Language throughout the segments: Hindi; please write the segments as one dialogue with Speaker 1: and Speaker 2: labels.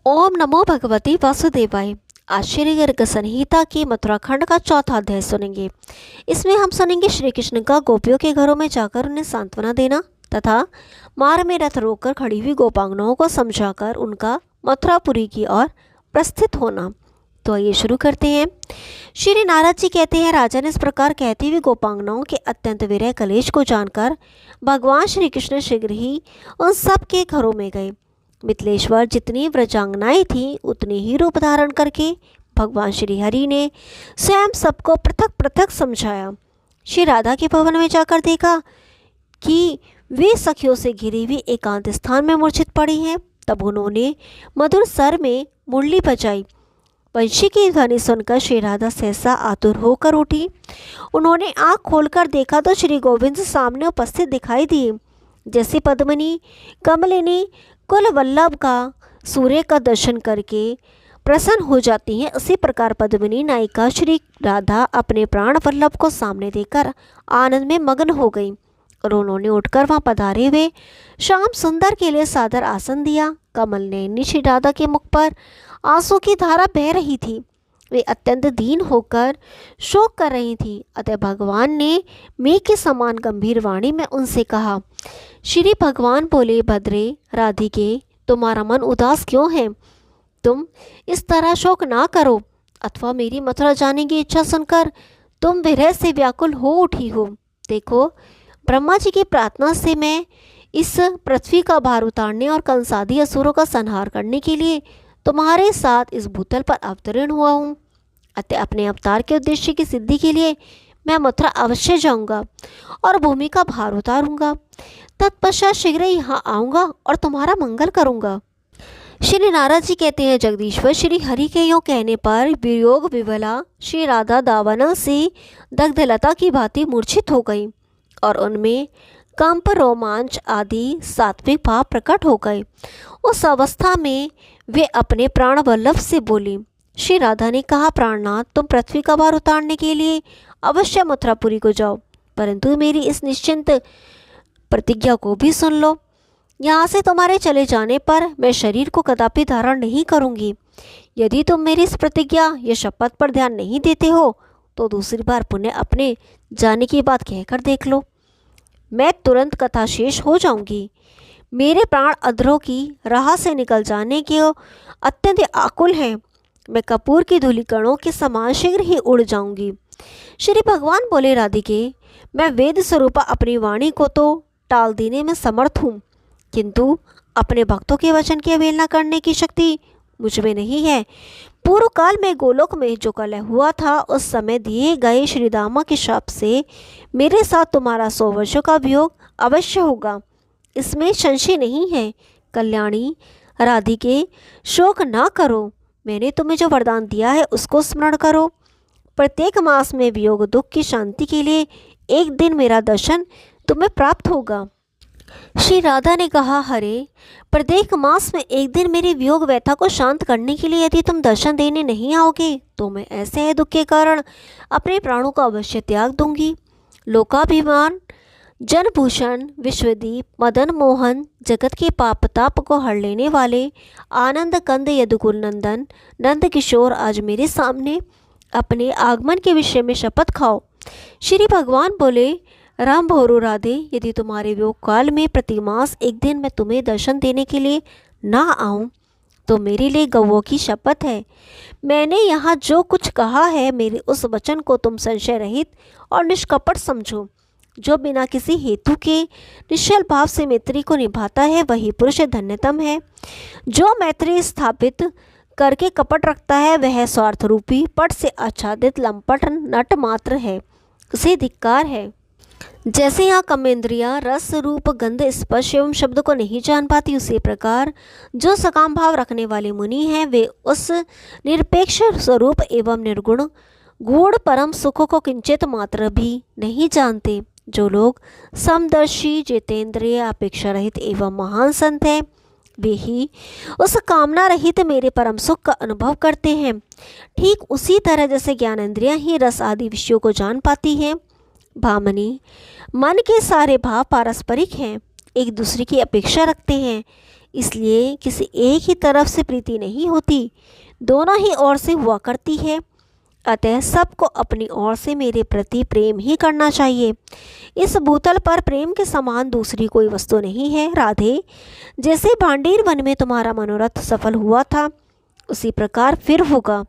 Speaker 1: ओम नमो भगवती वासुदेवाय। आश्चर्य गर्ग संहिता की मथुरा खंड का चौथा अध्याय सुनेंगे। इसमें हम सुनेंगे श्री कृष्ण का गोपियों के घरों में जाकर उन्हें सांत्वना देना तथा मार्ग में रथ रोककर खड़ी हुई गोपांगनाओं को समझाकर उनका मथुरापुरी की ओर प्रस्थित होना। तो आइए शुरू करते हैं। श्री नारद जी कहते हैं, राजा ने इस प्रकार कहती हुई गोपांगनाओं के अत्यंत विरह कलेश को जानकर भगवान श्री कृष्ण शीघ्र ही उन सब के घरों में गए। मिथिलेश्वर जितनी व्रजांगनाएं थीं उतनी ही रूप धारण करके भगवान श्री हरि ने स्वयं सबको पृथक पृथक समझाया। श्री राधा के भवन में जाकर देखा कि वे सखियों से घिरी हुई एकांत स्थान में मूर्छित पड़ी हैं। तब उन्होंने मधुर स्वर में मुरली बजाई। वंशी की ध्वनि सुनकर श्री राधा सहसा आतुर होकर उठी। उन्होंने आँख खोलकर देखा तो श्री गोविंद सामने उपस्थित दिखाई दिए। जैसे पद्मिनी कमलिनी कुल वल्लभ का सूर्य का दर्शन करके प्रसन्न हो जाती हैं, उसी प्रकार पद्मिनी नायिका श्री राधा अपने प्राण वल्लभ को सामने देखकर आनंद में मग्न हो गई और उन्होंने उठकर वहां पधारे हुए श्याम सुंदर के लिए सादर आसन दिया। कमल नयनी श्री राधा के मुख पर आंसू की धारा बह रही थी। वे अत्यंत दीन होकर शोक कर रही थी। अतः भगवान ने मेघ के समान गंभीर वाणी में उनसे कहा। श्री भगवान बोले, भद्रे राधिके, तुम्हारा मन उदास क्यों है? तुम इस तरह शोक ना करो, अथवा मेरी मथुरा जाने की इच्छा सुनकर तुम विरह से व्याकुल हो उठी हो। देखो, ब्रह्मा जी की प्रार्थना से मैं इस पृथ्वी का भार उतारने और कंसादी असुरों का संहार करने के लिए तुम्हारे साथ इस भूतल पर अवतरण हुआ हूँ। अतः अपने अवतार के उद्देश्य की सिद्धि के लिए मैं मथुरा अवश्य जाऊंगा और भूमि का भार उतारूंगा। तत्पश्चात शीघ्र यहाँ आऊँगा और तुम्हारा मंगल करूँगा। श्री नारद जी कहते हैं, जगदीश्वर श्री हरि के यों कहने पर वियोग विवला श्री राधा दावानल से दग्धलता की भांति मूर्छित हो गई और उनमें कंप रोमांच आदि सात्विक भाव प्रकट हो गए। उस अवस्था में वे अपने प्राण वल्लभ से बोली। श्री राधा ने कहा, प्राणनाथ, तुम पृथ्वी का भार उतारने के लिए अवश्य मथुरापुरी को जाओ, परंतु मेरी इस निश्चिंत प्रतिज्ञा को भी सुन लो। यहाँ से तुम्हारे चले जाने पर मैं शरीर को कदापि धारण नहीं करूँगी। यदि तुम मेरी इस प्रतिज्ञा या शपथ पर ध्यान नहीं देते हो तो दूसरी बार पुनः अपने जाने की बात कहकर देख लो। मैं तुरंत कथा शेष हो जाऊंगी। मेरे प्राण अधरों की राह से निकल जाने के अत्यंत आकुल हैं। मैं कपूर की धूलि कणों के समान शीघ्र ही उड़ जाऊंगी। श्री भगवान बोले, राधिके, मैं वेद स्वरूपा अपनी वाणी को तो टाल देने में समर्थ हूँ, किंतु अपने भक्तों के वचन की अवहेलना करने की शक्ति मुझ में नहीं है। पूर्व काल में गोलोक में जो कलह हुआ था, उस समय दिए गए श्री दामा के शाप से मेरे साथ तुम्हारा 100 वर्षों का वियोग अवश्य होगा, इसमें संशय नहीं है। कल्याणी राधिके, शोक ना करो। मैंने तुम्हें जो वरदान दिया है उसको स्मरण करो। प्रत्येक मास में वियोग दुख की शांति के लिए एक दिन मेरा दर्शन तुम्हें प्राप्त होगा। श्री राधा ने कहा, हरे, प्रत्येक मास में एक दिन मेरी वियोग व्यथा को शांत करने के लिए यदि तुम दर्शन देने नहीं आओगे तो मैं ऐसे है दुख के कारण अपने प्राणों को अवश्य त्याग दूंगी। लोकाभिमान, जनभूषण, विश्वदीप, मदन मोहन, जगत के पाप ताप को हर लेने वाले आनंद कंद यदुकुल नंदन नंद किशोर, आज मेरे सामने अपने आगमन के विषय में शपथ खाओ। श्री भगवान बोले, राम भोरो राधे, यदि तुम्हारे वियोग काल में प्रतिमास एक दिन मैं तुम्हें दर्शन देने के लिए ना आऊं तो मेरे लिए गौओं की शपथ है। मैंने यहाँ जो कुछ कहा है, मेरे उस वचन को तुम संशय रहित और निष्कपट समझो। जो बिना किसी हेतु के निश्चल भाव से मैत्री को निभाता है वही पुरुष धन्यतम है। जो मैत्री स्थापित करके कपट रखता है वह स्वार्थ रूपी पट से आच्छादित लंपट नट मात्र है, उसे धिक्कार है। जैसे यहाँ कमेंद्रियाँ रस रूप गंध स्पर्श एवं शब्द को नहीं जान पाती, उसी प्रकार जो सकाम भाव रखने वाले मुनि हैं वे उस निरपेक्ष स्वरूप एवं निर्गुण गूढ़ परम सुख को किंचित मात्र भी नहीं जानते। जो लोग समदर्शी, जितेंद्रिय, अपेक्षा रहित एवं महान संत हैं वे ही उस कामना रहित मेरे परम सुख का अनुभव करते हैं। ठीक उसी तरह जैसे ज्ञानेंद्रियाँ ही रस आदि विषयों को जान पाती हैं, भामनी, मन के सारे भाव पारस्परिक हैं, एक दूसरे की अपेक्षा रखते हैं, इसलिए किसी एक ही तरफ से प्रीति नहीं होती, दोनों ही ओर से हुआ करती है। अतः सबको अपनी ओर से मेरे प्रति प्रेम ही करना चाहिए। इस भूतल पर प्रेम के समान दूसरी कोई वस्तु नहीं है। राधे, जैसे भांडीर वन में तुम्हारा मनोरथ सफल हुआ था, उसी प्रकार फिर होगा।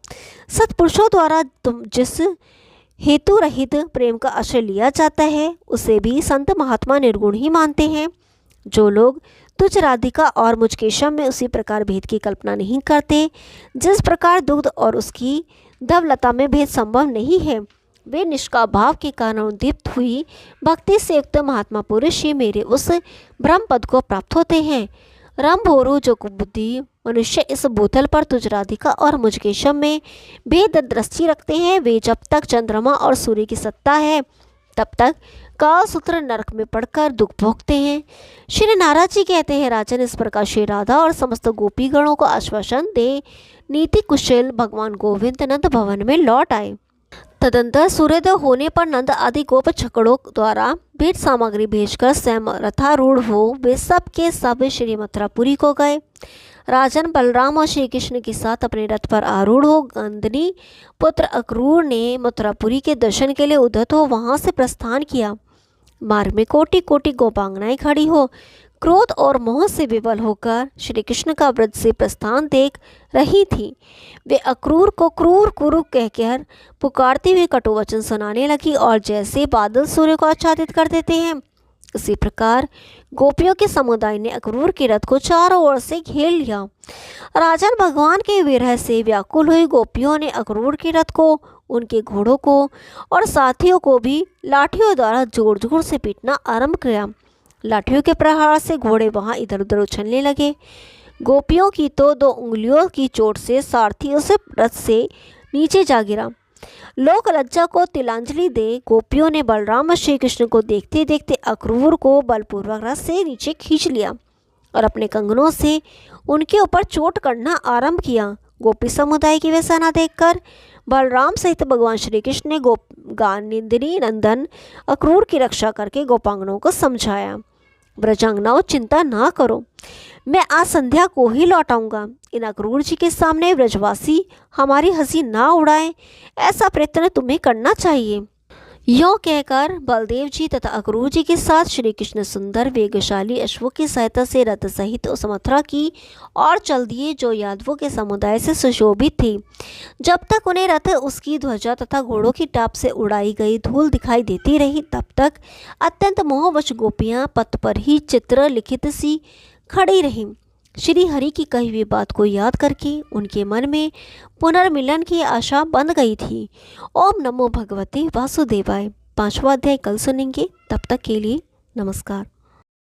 Speaker 1: सत्पुरुषों द्वारा तुम जिस हेतु रहित प्रेम का आश्रय लिया जाता है, उसे भी संत महात्मा निर्गुण ही मानते हैं। जो लोग तुझ राधिका और मुझ केशव में उसी प्रकार भेद की कल्पना नहीं करते, जिस प्रकार दुग्ध और उसकी धवलता में भेद संभव नहीं है, वे निष्काम भाव के कारण उद्दीप्त हुई भक्ति से युक्त महात्मा पुरुष ही मेरे उस ब्रह्म पद को प्राप्त होते हैं। राम भोरू जो बुद्धि मनुष्य इस भूतल पर तुझ राधिका और मुझ केशव में भेद दृष्टि रखते हैं, वे जब तक चंद्रमा और सूर्य की सत्ता है तब तक कालसूत्र नरक में पड़कर दुख भोगते हैं। श्री नारद जी कहते हैं, राजन, इस प्रकार श्री राधा और समस्त गोपीगणों को आश्वासन दे नीति कुशल भगवान गोविंद नंद भवन में लौट आए। तदंतर सूर्योदय होने पर नंद आदि गोप छकड़ों द्वारा भेंट सामग्री भेजकर स्वयं रथारूढ़ हो वे सब के सब श्री मथुरापुरी को गए। राजन, बलराम और श्री कृष्ण के साथ अपने रथ पर आरूढ़ हो गंदनी पुत्र अक्रूर ने मथुरापुरी के दर्शन के लिए उद्धत हो वहां से प्रस्थान किया। मार्ग में कोटि कोटि गोपांगनाएं खड़ी हो क्रोध और मोह से विवल होकर श्री कृष्ण का व्रज से प्रस्थान देख रही थी। वे अक्रूर को क्रूर कुरु कहकर पुकारती हुई कटुवचन सुनाने लगी और जैसे बादल सूर्य को आच्छादित कर देते हैं, उसी प्रकार गोपियों के समुदाय ने अक्रूर के रथ को चारों ओर से घेर लिया। राजन, भगवान के विरह से व्याकुल हुई गोपियों ने अक्रूर के रथ को, उनके घोड़ों को और साथियों को भी लाठियों द्वारा जोर जोर से पीटना आरंभ किया। लाठियों के प्रहार से घोड़े वहां इधर उधर उछलने लगे। गोपियों की तो 2 उंगलियों की चोट से सारथी उसे रथ से नीचे जा गिरा। लोक लज्जा को तिलांजलि दे गोपियों ने बलराम और श्री कृष्ण को देखते देखते अक्रूर को बलपूर्वक रथ से नीचे खींच लिया और अपने कंगनों से उनके ऊपर चोट करना आरंभ किया। गोपी समुदाय की वैसा न देखकर बलराम सहित भगवान श्री कृष्ण ने गानिंद्री नंदन अक्रूर की रक्षा करके गोपांगनों को समझाया, ब्रजांगनाओं, चिंता ना करो, मैं आज संध्या को ही लौट आऊंगा। इन अक्रूर जी के सामने ब्रजवासी हमारी हंसी ना उड़ाएं, ऐसा प्रयत्न तुम्हें करना चाहिए। यों कहकर बलदेव जी तथा अक्रूर जी के साथ श्री कृष्ण सुंदर वेगशाली अश्वों की सहायता से रथ सहित उस मथुरा की और चल दिए जो यादवों के समुदाय से सुशोभित थी। जब तक उन्हें रथ, उसकी ध्वजा तथा घोड़ों की टाप से उड़ाई गई धूल दिखाई देती रही, तब तक अत्यंत मोहवश गोपियां पथ पर ही चित्र लिखित सी खड़ी रहीं। श्री हरि की कही हुई बात को याद करके उनके मन में पुनर्मिलन की आशा बंध गई थी। ओम नमो भगवते वासुदेवाय। 5वां अध्याय कल सुनेंगे। तब तक के लिए नमस्कार।